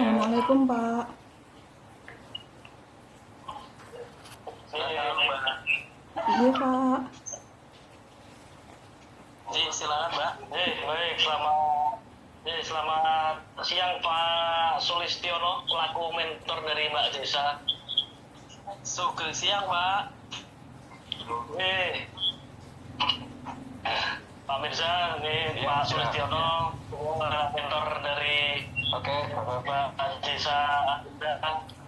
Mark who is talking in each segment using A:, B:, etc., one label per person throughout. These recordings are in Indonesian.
A: Assalamualaikum Pak. Iya Pak.
B: Silakan Mbak. Baik, selamat siang Pak Sulistiono, selaku mentor dari Mbak Desa. Sugeng siang Pak. Pak Mirza, ini Pak Sulistiono, mentor dari Mbak Desa.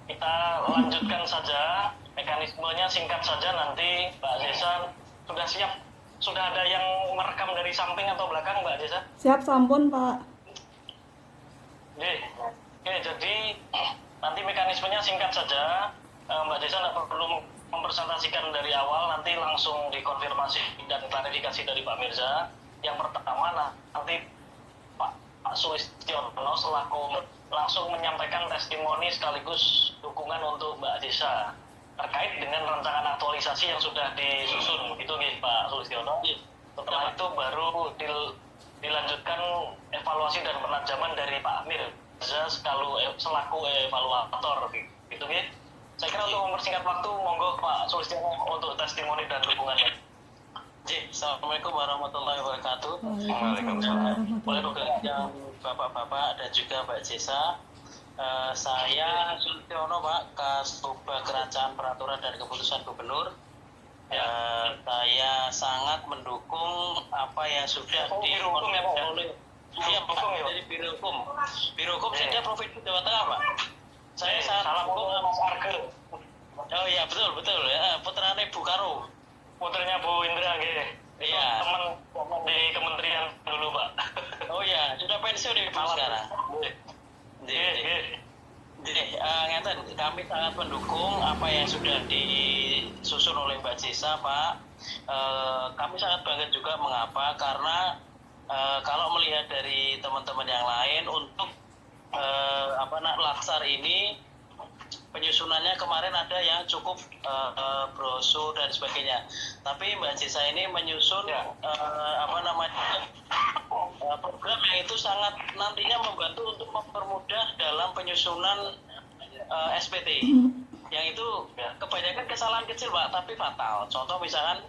B: Kita lanjutkan saja, mekanismenya singkat saja, nanti Mbak Desa sudah siap. Sudah ada yang merekam dari samping atau belakang Mbak Desa?
A: Siap sampun Pak.
B: Oke, jadi nanti mekanismenya singkat saja. Mbak Desa tidak perlu mempresentasikan dari awal, nanti langsung dikonfirmasi dan klarifikasi dari Pak Mirza. Yang pertama, nanti Pak Sulistiono selaku langsung menyampaikan testimoni sekaligus dukungan untuk Mbak Desa terkait dengan rancangan aktualisasi yang sudah disusun, gitu nih Pak Sulistiono. Setelah itu baru dilanjutkan evaluasi dan penajaman dari Pak Mirza selaku evaluator, gitu nih. Saya kira untuk mempersingkat waktu, monggo Pak Sulistiono untuk testimoni dan dukungannya. Assalamualaikum warahmatullahi wabarakatuh.
A: Waalaikumsalam
B: Waalaikumsalam Bapak-bapak dan juga Mbak Desa. Saya Sulistiono Pak, Kasubag Rancangan Peraturan dan Keputusan Gubernur. Saya sangat mendukung apa yang sudah
A: Biro Hukum ya Pak?
B: Iya Pak, dari Biro Hukum. Biro Hukum Seda Provinsi Jawa Tengah Pak. Saya sangat mendukung Mas Arge. Oh iya betul ya, putrane Bu Karo. Putranya Bu Indra gitu. Iya. Teman di kementerian dulu Pak. Oh iya, sudah pensiun di Pak sekarang. Ngeten, kami sangat mendukung apa yang sudah disusun oleh Mbak Desa Pak. Kami sangat bangga juga, mengapa? Karena kalau melihat dari teman-teman yang lain untuk Laksar ini penyusunannya kemarin ada yang cukup brosur dan sebagainya. Tapi Mbak Desa ini menyusun program yang itu sangat nantinya membantu untuk mempermudah dalam penyusunan SPT. Yang itu kebanyakan kesalahan kecil Pak, tapi fatal. Contoh misalkan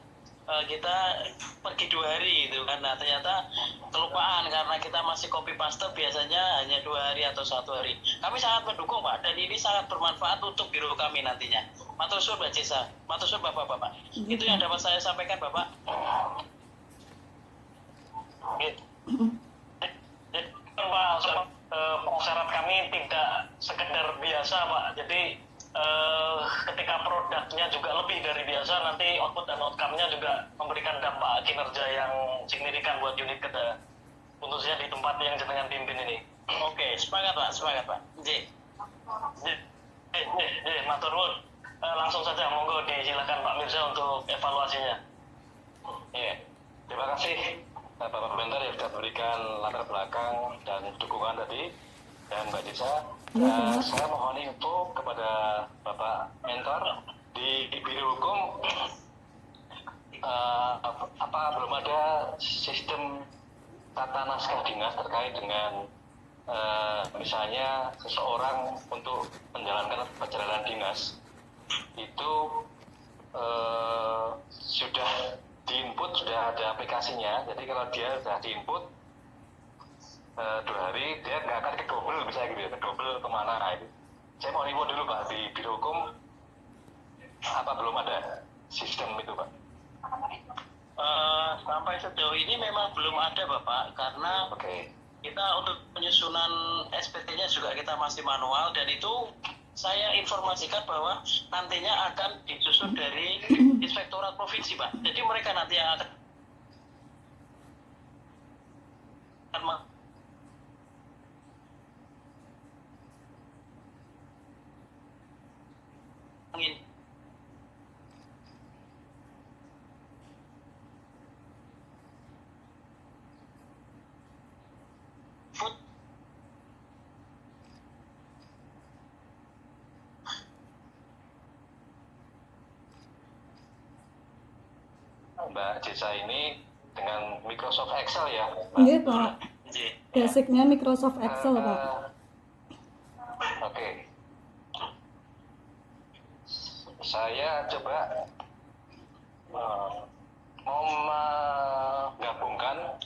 B: kita pergi 2 hari gitu kan, nah ternyata kelupaan karena kita masih copy paste, biasanya hanya 2 hari atau 1 hari. Kami sangat mendukung Pak, dan ini sangat bermanfaat untuk biro kami nantinya. Matur suwun Mbak Desa, matur suwun Bapak-bapak. Itu yang dapat saya sampaikan Bapak. Pak, syarat kami tidak sekedar biasa Pak, jadi ketika produknya juga lebih dari biasa, nanti output dan outcome-nya juga memberikan dampak kinerja yang signifikan buat unit kita, khususnya di tempat yang jenengan pimpin ini. Oke, semangat Pak. Matur nuwun. Langsung saja, monggo disilakan Pak Mirza untuk evaluasinya.
C: Terima kasih Bapak Mentor yang sudah berikan latar belakang dan dukungan tadi, dan Mbak Desa. Saya mohon info kepada Bapak Mentor di Biro Hukum, apa belum ada sistem tata naskah dinas terkait dengan misalnya seseorang untuk menjalankan perjalanan dinas itu sudah diinput, sudah ada aplikasinya. Jadi kalau dia sudah diinput 2 hari, dia nggak akan kedobel misalnya gitu ya, kedobel kemana itu. Saya mau info dulu Pak, di Biro Hukum apa belum ada sistem itu Pak?
B: Sampai sejauh ini memang belum ada Bapak, karena kita untuk penyusunan SPT-nya juga kita masih manual, dan itu saya informasikan bahwa nantinya akan disusun dari Inspektorat Provinsi Pak. Jadi mereka nanti yang akan
C: Mbak Desa ini dengan Microsoft Excel ya?
A: Iya Pak. Basicnya Microsoft Excel Pak.
C: Oke. Saya coba mau menggabungkan,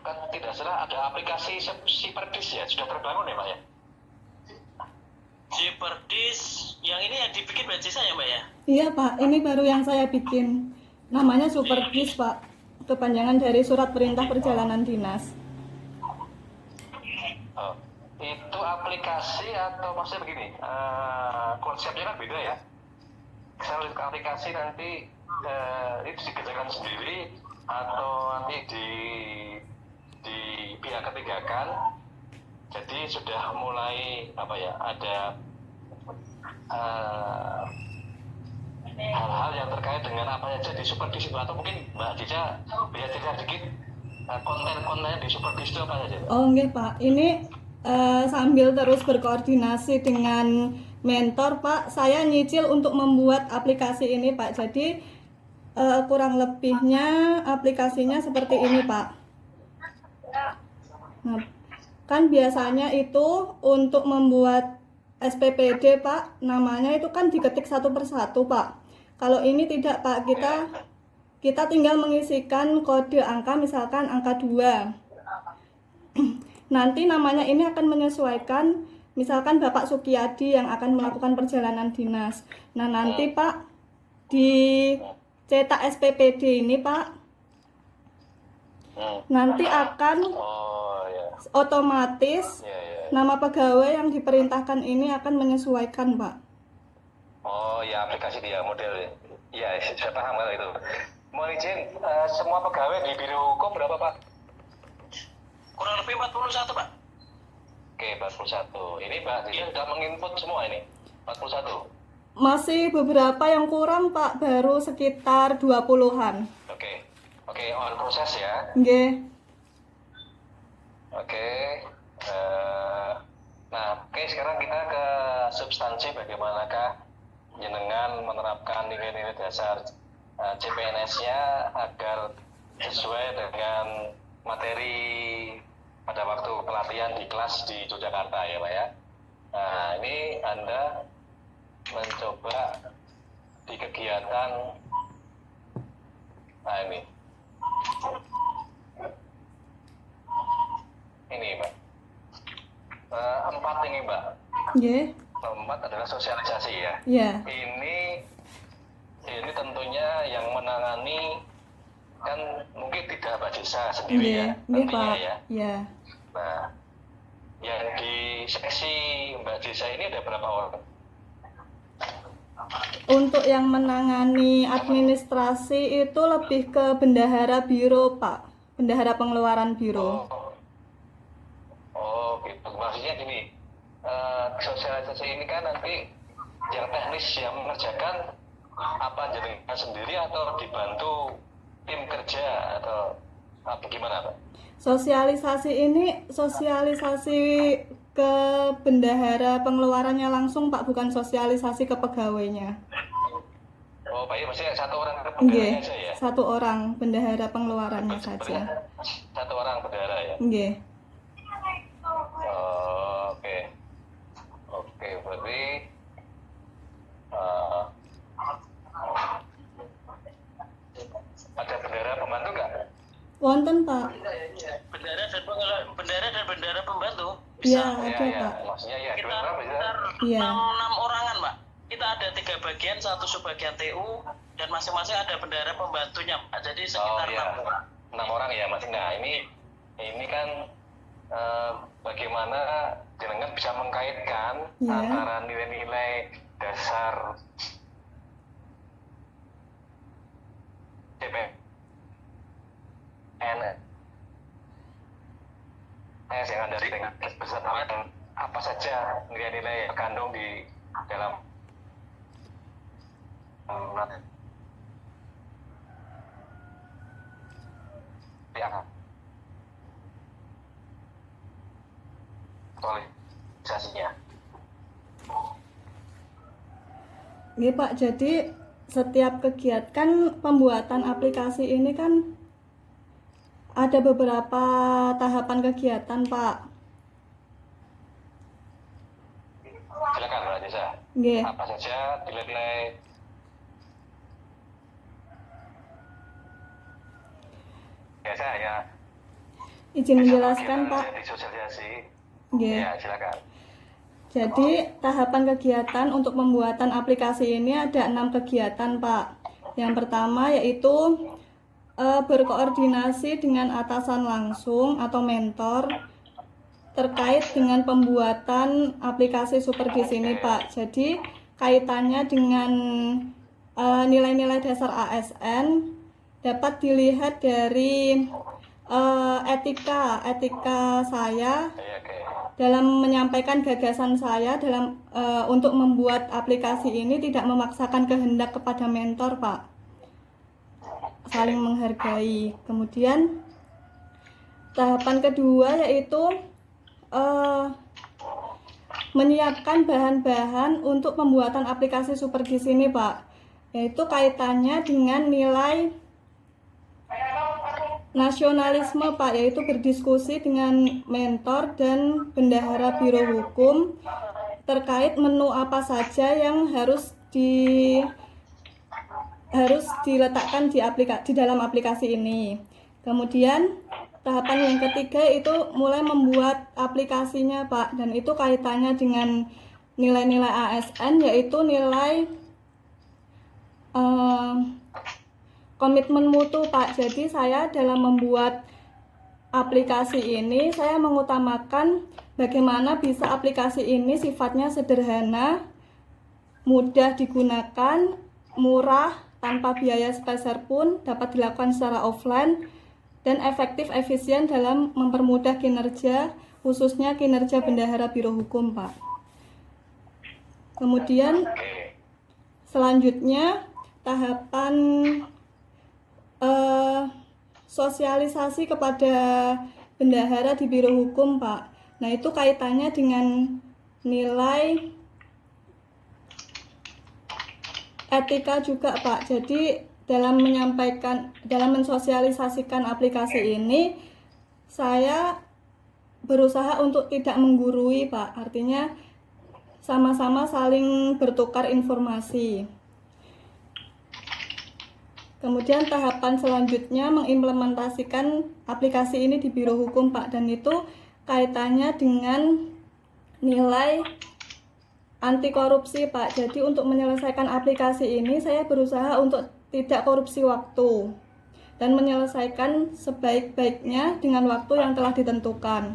C: kan tidak salah ada aplikasi Siperdis ya, sudah terbangun ya Pak ya?
B: Siperdis yang ini yang dibikin Mbak Jesa ya Mbak ya?
A: Iya Pak, ini baru yang saya bikin. Namanya Superdis Pak. Kepanjangan dari Surat Perintah Perjalanan Dinas.
C: Oh, itu aplikasi atau maksudnya begini, konsepnya kan beda ya. Saya lihat ke aplikasi nanti itu dikerjakan sendiri atau nanti di pihak ketiga kan. Jadi sudah mulai apa ya, ada hal-hal yang terkait dengan apa saja di Superdis itu, atau mungkin Mbak Cica bisa cerita sedikit konten-konten di Superdis itu apa saja?
A: Oh enggak Pak, ini sambil terus berkoordinasi dengan mentor Pak, saya nyicil untuk membuat aplikasi ini Pak. Jadi kurang lebihnya aplikasinya seperti ini Pak. Nah, kan biasanya itu untuk membuat SPPD Pak, namanya itu kan diketik satu persatu Pak. Kalau ini tidak Pak, kita tinggal mengisikan kode angka, misalkan angka 2. Nanti namanya ini akan menyesuaikan, misalkan Bapak Sukiyadi yang akan melakukan perjalanan dinas. Nah nanti Pak, di cetak SPPD ini Pak, nanti akan otomatis nama pegawai yang diperintahkan ini akan menyesuaikan Pak.
C: Oh ya, aplikasi dia model ya, saya paham kalau itu. Mohon izin, semua pegawai di Biro Hukum berapa Pak?
B: Kurang lebih 41 Pak.
C: Oke, 41. Ini Mbak Cica sudah menginput semua ini? 41?
A: Masih beberapa yang kurang Pak, baru sekitar 20-an.
C: Oke, on proses ya.
A: Nggih.
C: Oke, sekarang kita ke substansi bagaimanakah jenengan menerapkan nilai-nilai dasar CPNS-nya agar sesuai dengan materi pada waktu pelatihan di kelas di Yogyakarta ya Pak ya. Nah ini Anda mencoba di kegiatan, nah ini Mbak, 4 ini Mbak.
A: Nggih.
C: 4 adalah sosialisasi ya.
A: Iya.
C: Ini tentunya yang menangani kan mungkin tidak Mbak Desa sendiri ya, nantinya
A: Pak.
C: ya.
A: Iya.
C: Nah, yang di seksi Mbak Desa ini ada berapa orang?
A: Untuk yang menangani administrasi itu lebih ke bendahara biro Pak, bendahara pengeluaran biro.
C: Oh gitu, maksudnya gini, sosialisasi ini kan nanti yang teknis yang mengerjakan apa jenengan sendiri atau dibantu tim kerja atau apa gimana Pak?
A: Sosialisasi ini sosialisasi ke bendahara pengeluarannya langsung Pak, bukan sosialisasi ke pegawainya.
C: Oh Pak, ya maksudnya satu orang pegawainya aja ya?
A: Satu orang bendahara pengeluarannya saja.
C: Satu orang bendahara ya?
A: Nggih.
C: Oh, oke, berarti ada bendahara pembantu nggak?
A: Wonten Pak.
B: Bendahara dan bendahara pembantu.
A: Iya,
B: Bisa.
A: ada
C: Ya,
A: Pak.
C: maksudnya ya
B: Kita
C: dua orang bisa.
A: Iya.
B: 6 orangan Pak. Kita ada 3 bagian, 1 subbagian TU, dan masing-masing ada bendahara pembantunya Pak. Jadi sekitar
C: 6 orang ya masing. Nah ini kan bagaimana jenengan bisa mengkaitkan antara nilai-nilai dasar CPNS yang ada dengan beserta apa saja nilai-nilai yang terkandung di dalam aktualisasinya.
A: Nggih Pak, jadi setiap kegiatan pembuatan aplikasi ini kan ada beberapa tahapan kegiatan Pak. Nggih.
C: apa saja nilai-nilai. Ya, saya hanya
A: Izin
C: bisa
A: menjelaskan,
C: bagian
A: Pak.
C: saja di sosialisasi.
A: Nggih.
C: Ya, silakan.
A: Jadi tahapan kegiatan untuk pembuatan aplikasi ini ada 6 kegiatan, Pak. Yang pertama yaitu berkoordinasi dengan atasan langsung atau mentor terkait dengan pembuatan aplikasi Supergis ini, Pak. Jadi kaitannya dengan nilai-nilai dasar ASN dapat dilihat dari etika saya
C: Ya, oke.
A: dalam menyampaikan gagasan saya dalam untuk membuat aplikasi ini tidak memaksakan kehendak kepada mentor, Pak. Saling menghargai. Kemudian tahapan kedua yaitu menyiapkan bahan-bahan untuk pembuatan aplikasi Supergis ini, Pak. Yaitu kaitannya dengan nilai nasionalisme, Pak, yaitu berdiskusi dengan mentor dan bendahara Biro Hukum terkait menu apa saja yang harus diletakkan di dalam aplikasi ini. Kemudian tahapan yang ketiga itu mulai membuat aplikasinya, Pak, dan itu kaitannya dengan nilai-nilai ASN, yaitu nilai komitmen mutu, Pak. Jadi saya dalam membuat aplikasi ini saya mengutamakan bagaimana bisa aplikasi ini sifatnya sederhana, mudah digunakan, murah, tanpa biaya sepeser pun, dapat dilakukan secara offline, dan efektif efisien dalam mempermudah kinerja, khususnya kinerja bendahara Biro Hukum, Pak. Kemudian selanjutnya tahapan sosialisasi kepada bendahara di Biro Hukum, Pak. Nah, itu kaitannya dengan nilai etika juga, Pak. Jadi dalam mensosialisasikan aplikasi ini, saya berusaha untuk tidak menggurui, Pak. Artinya sama-sama saling bertukar informasi. Kemudian tahapan selanjutnya mengimplementasikan aplikasi ini di Biro Hukum, Pak, dan itu kaitannya dengan nilai anti korupsi, Pak. Jadi untuk menyelesaikan aplikasi ini saya berusaha untuk tidak korupsi waktu dan menyelesaikan sebaik-baiknya dengan waktu yang telah ditentukan.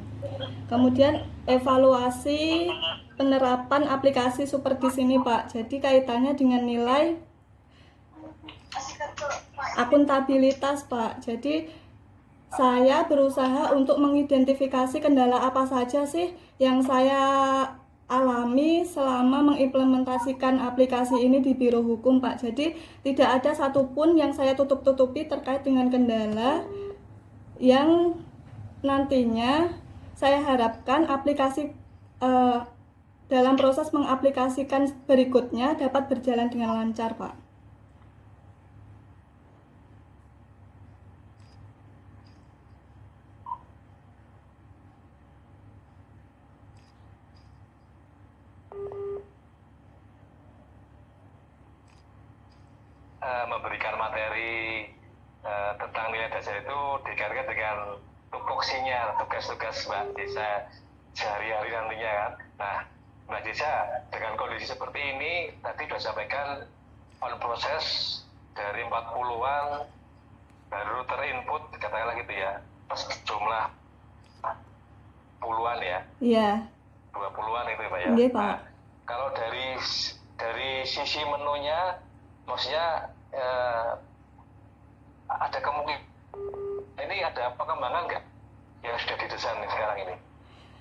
A: Kemudian evaluasi penerapan aplikasi Supergis ini, Pak. Jadi kaitannya dengan nilai akuntabilitas, Pak. Jadi saya berusaha untuk mengidentifikasi kendala apa saja sih yang saya alami selama mengimplementasikan aplikasi ini di Biro Hukum, Pak. Jadi tidak ada satupun yang saya tutup-tutupi terkait dengan kendala yang nantinya saya harapkan aplikasi dalam proses mengaplikasikan berikutnya dapat berjalan dengan lancar, Pak.
C: Memberikan materi tentang nilai dasar itu dikaitkan dengan tupoksinya, tugas-tugas Mbak Desa sehari-hari nantinya kan. Nah, Mbak Desa dengan kondisi seperti ini tadi sudah sampaikan on proses dari 40-an baru terinput katakanlah gitu ya, pas jumlah puluhan ya.
A: Iya.
C: 20-an itu Pak ya.
A: Iya, Pak.
C: Nah, kalau dari sisi menunya maksudnya ada kemungkinan ini ada pengembangan nggak yang sudah didesain sekarang ini?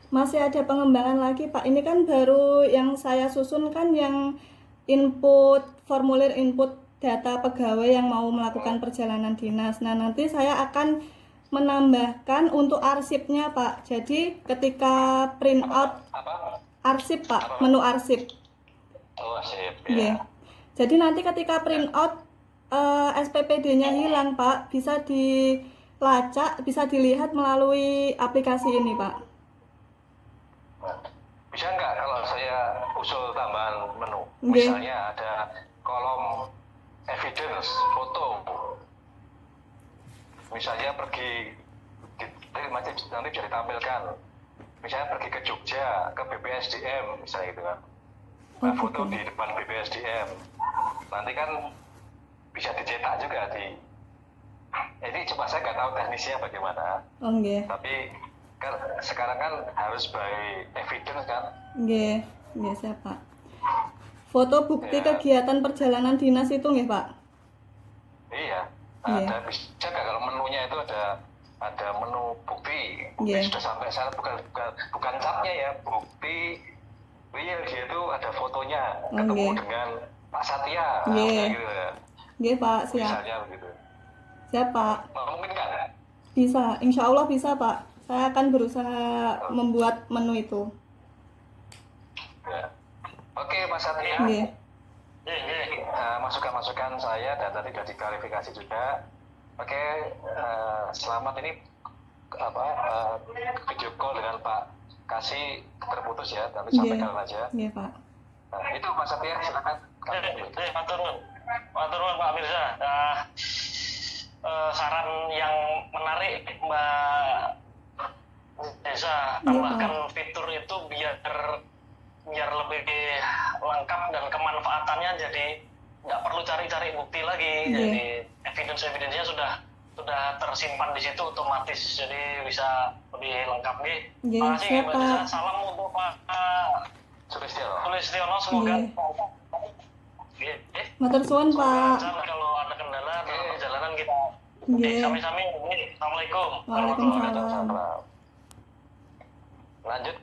A: Masih ada pengembangan lagi, Pak. Ini kan baru yang saya susun kan yang formulir input data pegawai yang mau melakukan perjalanan dinas. Nah, nanti saya akan menambahkan untuk arsipnya, Pak. Jadi ketika print out arsip, Pak, menu arsip.
C: Oh, arsip
A: ya. Jadi nanti ketika print out SPPD-nya hilang, Pak, bisa dilacak, bisa dilihat melalui aplikasi ini, Pak.
C: bisa nggak kalau saya usul tambahan menu?
A: Nggih.
C: Misalnya ada kolom evidence foto. Misalnya pergi nanti bisa ditampilkan. Misalnya pergi ke Jogja, ke BPSDM misalnya gitu kan. Nah, foto
A: gitu.
C: di depan BPSDM. Nanti kan bisa dicetak juga di. Ini coba saya nggak tahu teknisnya bagaimana.
A: Oh nggih.
C: Tapi kan sekarang kan harus by evidence kan.
A: Nggih, nggih siap, Pak. Foto bukti
C: Ya.
A: kegiatan perjalanan dinas itu nggih, Pak?
C: Iya.
A: Iya.
C: Ada bisa nggak kalau menunya itu ada menu bukti. Bukti
A: Iya.
C: sudah sampai sana bukan capnya ya, bukti real dia itu ada fotonya
A: Oh,
C: ketemu
A: nggih.
C: dengan Pak Satya.
A: Nggih.
C: Kayak gitu ya.
A: Nggih, Pak, siap.
C: Misalnya begitu.
A: Siap, Pak.
C: Mungkin kan?
A: Bisa, insya Allah bisa, Pak. Saya akan berusaha membuat menu itu.
C: Ya. Oke, Mas Satya.
A: Nggih.
C: Masukan-masukan saya dan tadi sudah diklarifikasi juga. Oke, selamat ini video call dengan Pak Kasih terputus ya, nanti
A: Nggih.
C: sampaikan aja.
A: Nggih, Pak.
C: Nah, itu Mas Satya, silakan.
B: Matur nuwun Pak Mirza. Saran yang menarik Mbak Desa, tambahkan fitur itu biar lebih lengkap dan kemanfaatannya jadi nggak perlu cari-cari bukti lagi.
A: Iya.
B: Jadi evidence-nya sudah tersimpan di situ otomatis, jadi bisa lebih lengkap nih.
A: Iya,
B: Terima kasih
A: siap,
B: Mbak Desa.
A: Pak.
B: Salam untuk Pak Sulistiono, semoga
A: Iya.
B: Iya.
A: Matur suwun, Pak.
B: Kalau ada kendala dalam perjalanan kita
A: Nggih.
B: sami-sami. Assalamualaikum.
A: Waalaikumsalam.
C: Lanjut.